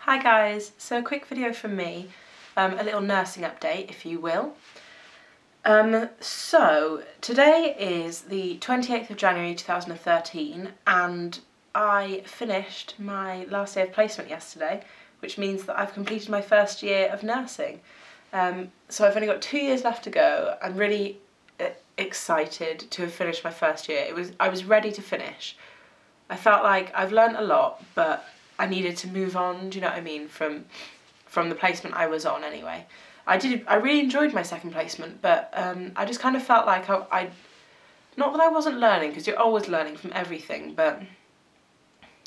Hi guys, so a quick video from me, a little nursing update if you will. So today is the 28th of January 2013 and I finished my last day of placement yesterday, which means that I've completed my first year of nursing. So I've only got 2 years left to go. I'm really excited to have finished my first year. I was ready to finish. I felt like I've learnt a lot, but I needed to move on, do you know what I mean, from the placement I was on anyway. I really enjoyed my second placement, but I just kind of felt like I not that I wasn't learning, because you're always learning from everything, but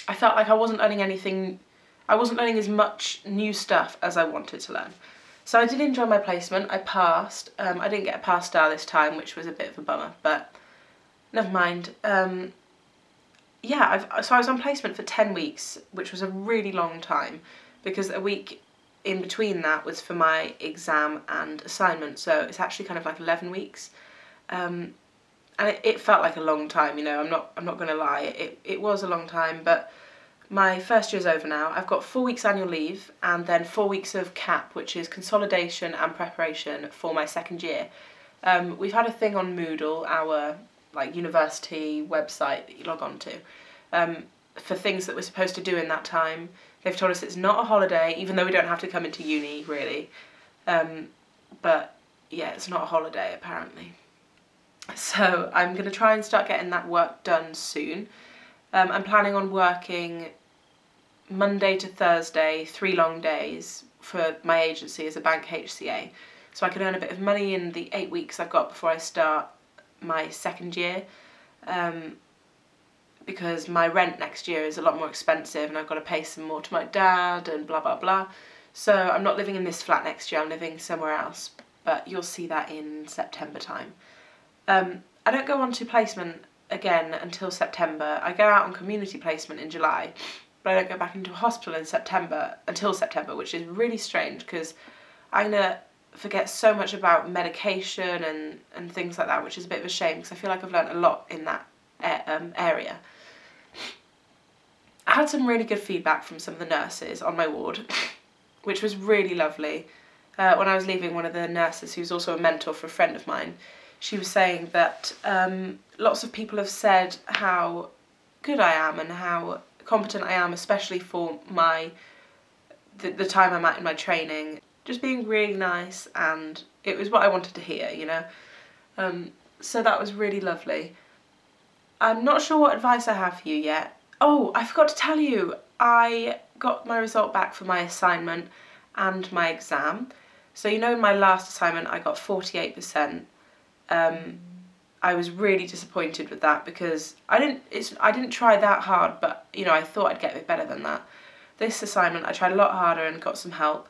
I felt like I wasn't learning anything, I wasn't learning as much new stuff as I wanted to learn. So I did enjoy my placement, I passed. I didn't get a pass star this time, which was a bit of a bummer, but never mind. Yeah, so I was on placement for 10 weeks, which was a really long time, because a week in between that was for my exam and assignment, so it's actually kind of like 11 weeks. And it felt like a long time, you know, I'm not going to lie, it was a long time, but my first year's over now. I've got 4 weeks annual leave and then 4 weeks of CAP, which is consolidation and preparation for my second year. We've had a thing on Moodle, our university website that you log on to, for things that we're supposed to do in that time. They've told us it's not a holiday, even though we don't have to come into uni really, but yeah, it's not a holiday apparently. So I'm going to try and start getting that work done soon. I'm planning on working Monday to Thursday, 3 long days for my agency as a bank HCA, so I can earn a bit of money in the 8 weeks I've got before I start my second year, because my rent next year is a lot more expensive and I've got to pay some more to my dad and blah blah blah. So I'm not living in this flat next year, I'm living somewhere else, but you'll see that in September time. I don't go on to placement again until September. I go out on community placement in July, but I don't go back into a hospital in September, until September, which is really strange because I'm going to forget so much about medication and things like that, which is a bit of a shame because I feel like I've learnt a lot in that area. I had some really good feedback from some of the nurses on my ward, which was really lovely. When I was leaving, one of the nurses, who's also a mentor for a friend of mine, she was saying that lots of people have said how good I am and how competent I am, especially for the time I'm at in my training. Just being really nice, and it was what I wanted to hear, you know. So that was really lovely. I'm not sure what advice I have for you yet. Oh, I forgot to tell you, I got my result back for my assignment and my exam. So you know in my last assignment I got 48%. I was really disappointed with that because I didn't try that hard, but you know, I thought I'd get a bit better than that. This assignment I tried a lot harder and got some help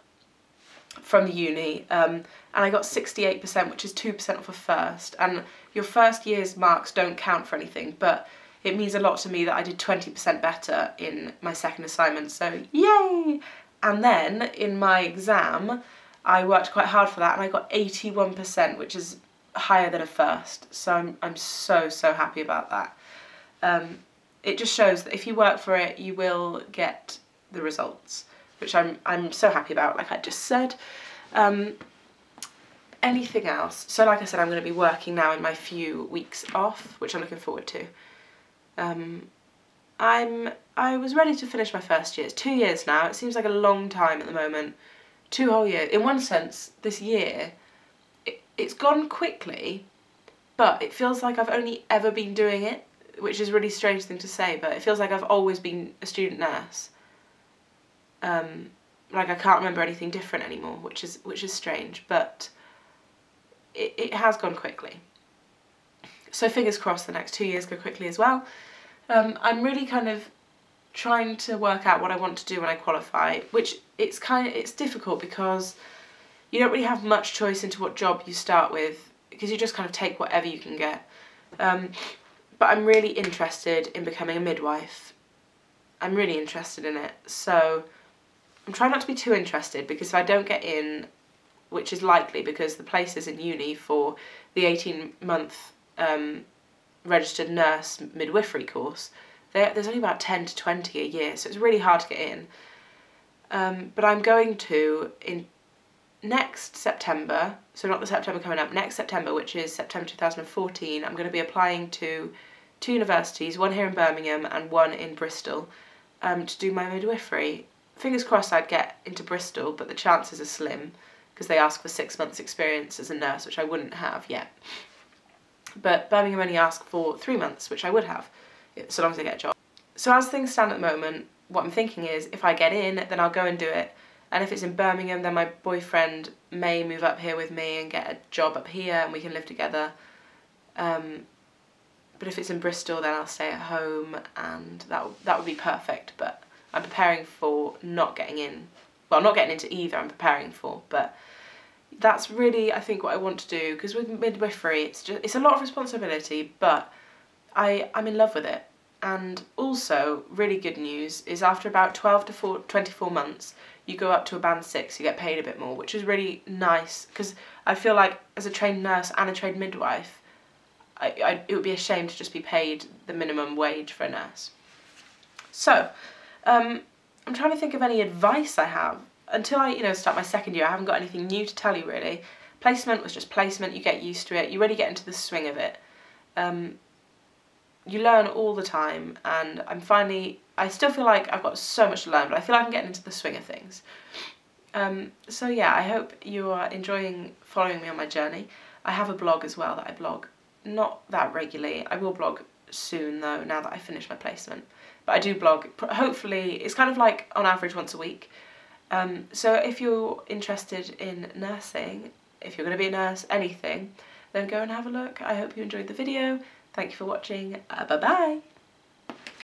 from the uni, and I got 68%, which is 2% off a first, and your first year's marks don't count for anything, but it means a lot to me that I did 20% better in my second assignment, so yay! And then in my exam I worked quite hard for that and I got 81%, which is higher than a first, so I'm so happy about that. It just shows that if you work for it you will get the results, which I'm so happy about, like I just said. Anything else? So like I said, I'm going to be working now in my few weeks off, which I'm looking forward to. I was ready to finish my first year. It's 2 years now. It seems like a long time at the moment. 2 whole years. In one sense, this year, it's gone quickly, but it feels like I've only ever been doing it, which is a really strange thing to say, but it feels like I've always been a student nurse. Like I can't remember anything different anymore, which is strange, but it has gone quickly. So fingers crossed the next 2 years go quickly as well. I'm really kind of trying to work out what I want to do when I qualify, which it's difficult because you don't really have much choice into what job you start with, because you just kind of take whatever you can get. But I'm really interested in becoming a midwife. I'm really interested in it, so I'm trying not to be too interested, because if I don't get in, which is likely because the places in uni for the 18-month registered nurse midwifery course, there's only about 10 to 20 a year, so it's really hard to get in. But I'm going to, in next September, so not the September coming up, next September, which is September 2014, I'm going to be applying to 2 universities, one here in Birmingham and one in Bristol, to do my midwifery. Fingers crossed I'd get into Bristol, but the chances are slim, because they ask for 6 months experience as a nurse, which I wouldn't have yet. But Birmingham only ask for 3 months, which I would have, so long as I get a job. So as things stand at the moment, what I'm thinking is, if I get in, then I'll go and do it. And if it's in Birmingham, then my boyfriend may move up here with me and get a job up here and we can live together. But if it's in Bristol, then I'll stay at home, and that would be perfect. But I'm preparing for not getting in. Well, not getting into either, I'm preparing for. But that's really, I think, what I want to do, because with midwifery, it's a lot of responsibility, but I'm in love with it. And also, really good news is after about 12 to 24 months, you go up to a band 6, you get paid a bit more, which is really nice, because I feel like as a trained nurse and a trained midwife, it would be a shame to just be paid the minimum wage for a nurse. So, I'm trying to think of any advice I have. Until I, start my second year, I haven't got anything new to tell you, really. Placement was just placement, you get used to it, you really get into the swing of it. You learn all the time, and I still feel like I've got so much to learn, but I feel like I'm getting into the swing of things. So yeah, I hope you are enjoying following me on my journey. I have a blog as well that I blog, not that regularly. I will blog soon though, now that I finish my placement. But I do blog, hopefully, it's kind of like on average once a week. So if you're interested in nursing, if you're going to be a nurse, anything, then go and have a look. I hope you enjoyed the video. Thank you for watching. Bye bye.